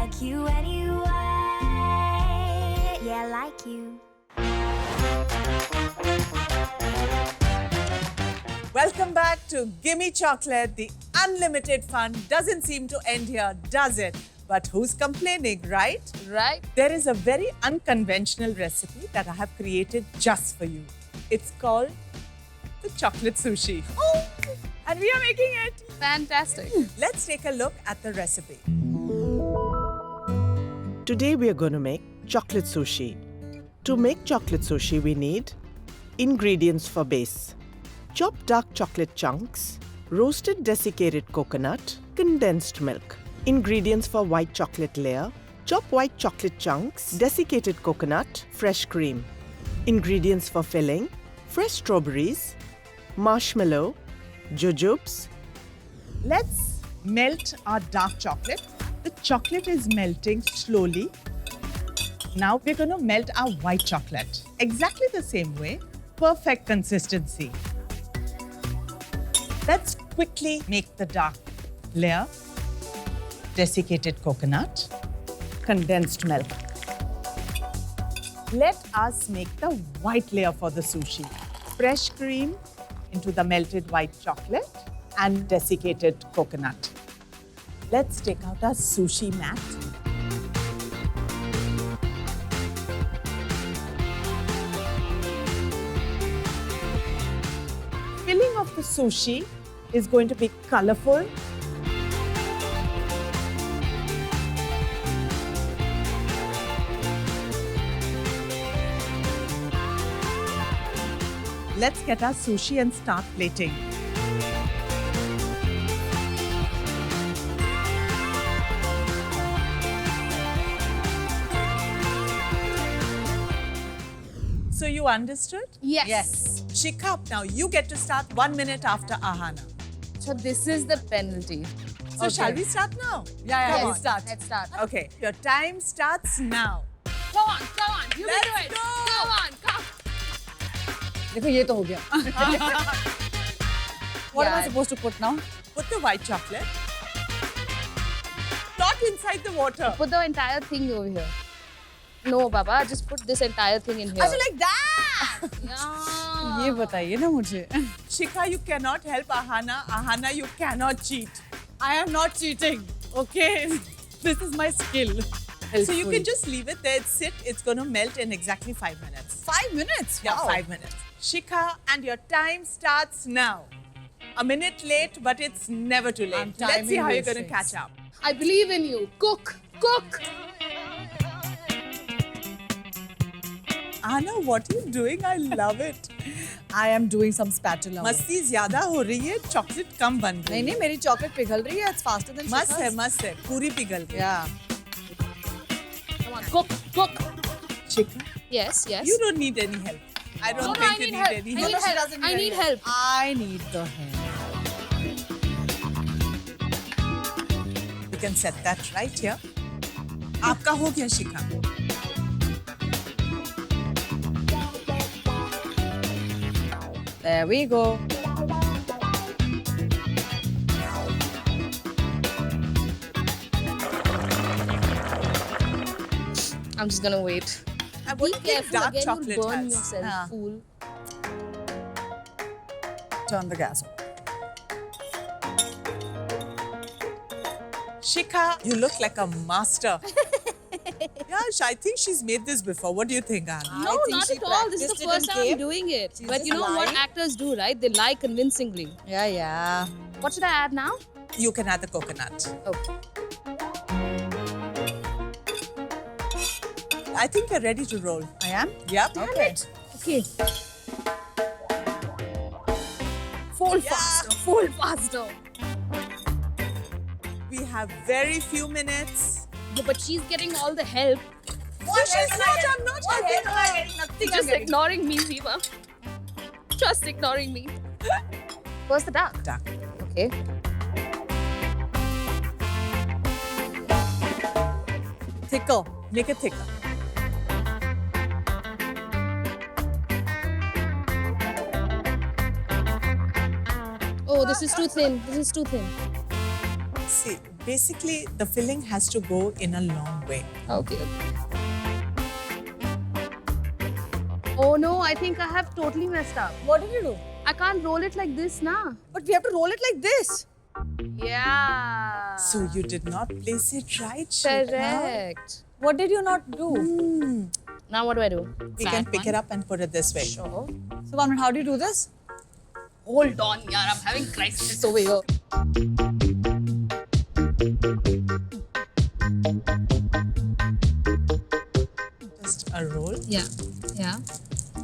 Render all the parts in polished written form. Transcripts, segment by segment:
like you anyway. Yeah, I like you. Welcome back to Gimme Chocolate. The unlimited fun doesn't seem to end here, does it? But who's complaining, right? Right? There is a very unconventional recipe that I have created just for you. It's called the chocolate sushi. Oh, and we are making it. Fantastic. Let's take a look at the recipe. Today we are going to make chocolate sushi. To make chocolate sushi, we need ingredients for base: chopped dark chocolate chunks, roasted desiccated coconut, condensed milk. Ingredients for white chocolate layer: chop white chocolate chunks, desiccated coconut, fresh cream. Ingredients for filling: fresh strawberries, marshmallow, jujubes. Let's melt our dark chocolate. The chocolate is melting slowly. Now we're going to melt our white chocolate. Exactly the same way. Perfect consistency. Let's quickly make the dark layer. Desiccated coconut, condensed milk. Let us make the white layer for the sushi. Fresh cream into the melted white chocolate and desiccated coconut. Let's take out our sushi mat. Filling of the sushi is going to be colorful. Let's get our sushi and start plating. So you understood? Yes. Shikha, now you get to start 1 minute after Aahana. So this is the penalty. So shall we start now? Yes. Come on. Let's start. Okay, your time starts now. Go on. You Let's can do it. go. Come on. देखो ये तो हो गया. What am I Yeah. supposed to put now? Put the white chocolate. Not inside the water. Put the entire thing over here. No, Baba, just put this entire thing in here. Achha, like that. Yeah. ये बताइए ना मुझे. Shikha, you cannot help Aahana. Aahana, you cannot cheat. I am not cheating. Okay, this is my skill. So you can just leave it there, sit. It's going to melt in exactly 5 minutes. 5 minutes? Yeah, Wow. 5 minutes. Shikha, and your time starts now. A minute late, but it's never too late. I'm Let's see timing how you're these going to things. catch up. I believe in you. Cook. Aahana, what are you doing? I love it. I am doing some spatula. मस्ती ज्यादा हो रही है, chocolate कम बन रही नहीं है. नहीं मेरी chocolate पिघल रही है. It's faster than मस्त है, Shikha's. मस्त है. पूरी पिघल गई. Yeah. Come on, cook. Shikha, Yes. you don't need any help. I don't No, think I you need need help. any I help. need help. doesn't I need need any help. I need the help. You can set that right here. आपका हो गया शिखा. There we go. I'm just gonna wait. And Be what do you think careful dark again, chocolate you'll burn has? yourself, Yeah. fool. Turn the gas on. Shikha, you look like a master. Yeah, I think she's made this before. What do you think, Aahana? No, think not she at all. This is the practiced it first in time I'm cave. doing it. She's But just you know what lying. actors do, right? They lie convincingly. Yeah. What should I add now? You can add the coconut. Okay. I think you're ready to roll. I am? Yep. Okay. Okay. Fold faster. We have very few minutes. Yeah, but she's getting all the help. What? She's not. I'm not helping her. Nothing. Just ignoring me, Zeba. Just ignoring me. Where's the duck? Duck. Okay. Thicker. Make it thicker. Oh, this is too thin. This is too thin. See, Basically, the filling has to go in a long way. Okay. Oh no, I think I have totally messed up. What did you do? I can't roll it like this, nah. But we have to roll it like this. Yeah. So you did not place it right, Shikha. Correct. What did you not do? Now what do I do? We can pick it up and put it this way. Sure. So, 1 minute, how do you do this? Hold on, yaar. I'm having crisis over here. Just a roll. Yeah. Yeah.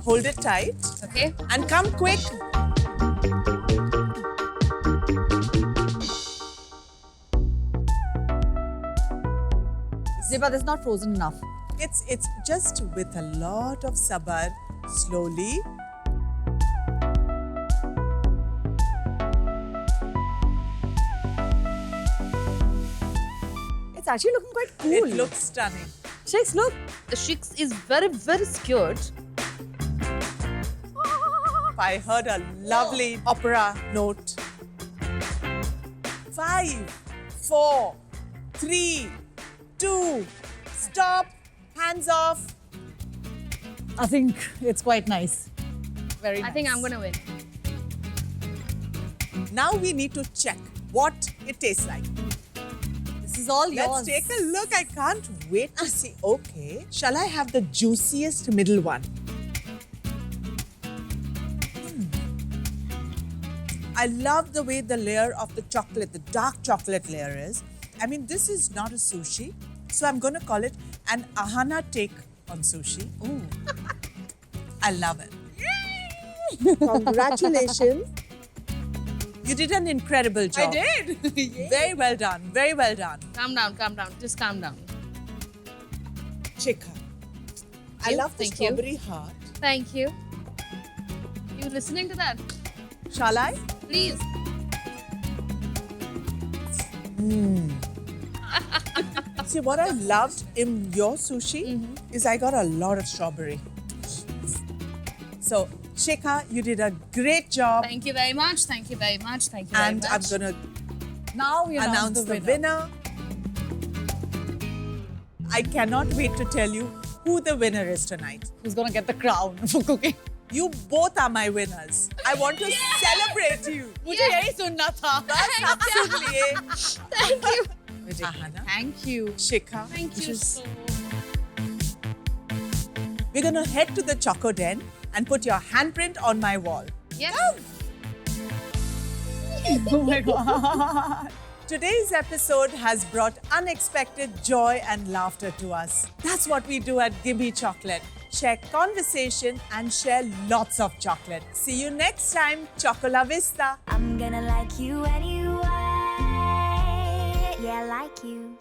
Hold it tight Okay. and come quick. Zeba, this is not frozen enough. It's just with a lot of sabar, slowly. It's actually looking quite cool. It looks stunning. Shikes, look. The Shikha is very, very scared. I heard a lovely opera note. 5, 4, 3, 2, stop, hands off. I think it's quite nice. Very nice. I think I'm gonna win. Now we need to check what it tastes like. This is all yours. Let's take a look. I can't wait to see. Okay, shall I have the juiciest middle one? I love the way the layer of the chocolate, the dark chocolate layer is. I mean, this is not a sushi, so I'm going to call it an Aahana take on sushi. Ooh. I love it. Congratulations. You did an incredible job. I did. Very well done. Very well done. Calm down, calm down. Just calm down. Shikha. I love the Thank you. strawberry heart. Thank you. You listening to that? Shall I? Please. See, what I loved in your sushi is I got a lot of strawberry. So, Shikha, you did a great job. Thank you very much. Thank you very much. Thank you very And much. I'm going to Now we announce the winner. I cannot wait to tell you who the winner is tonight. Who's gonna get the crown for cooking? You both are my winners. I want to celebrate you. मुझे यही सुनना था. Absolutely. Thank you. Aahana, Thank you. Shikha. Thank you so We're going to head to the Choco Den and put your handprint on my wall. Yes. Oh my god. Today's episode has brought unexpected joy and laughter to us. That's what we do at Gimme Chocolate. Share conversation and share lots of chocolate. See you next time. Chocola Vista. I'm gonna like you anyway. Yeah, like you.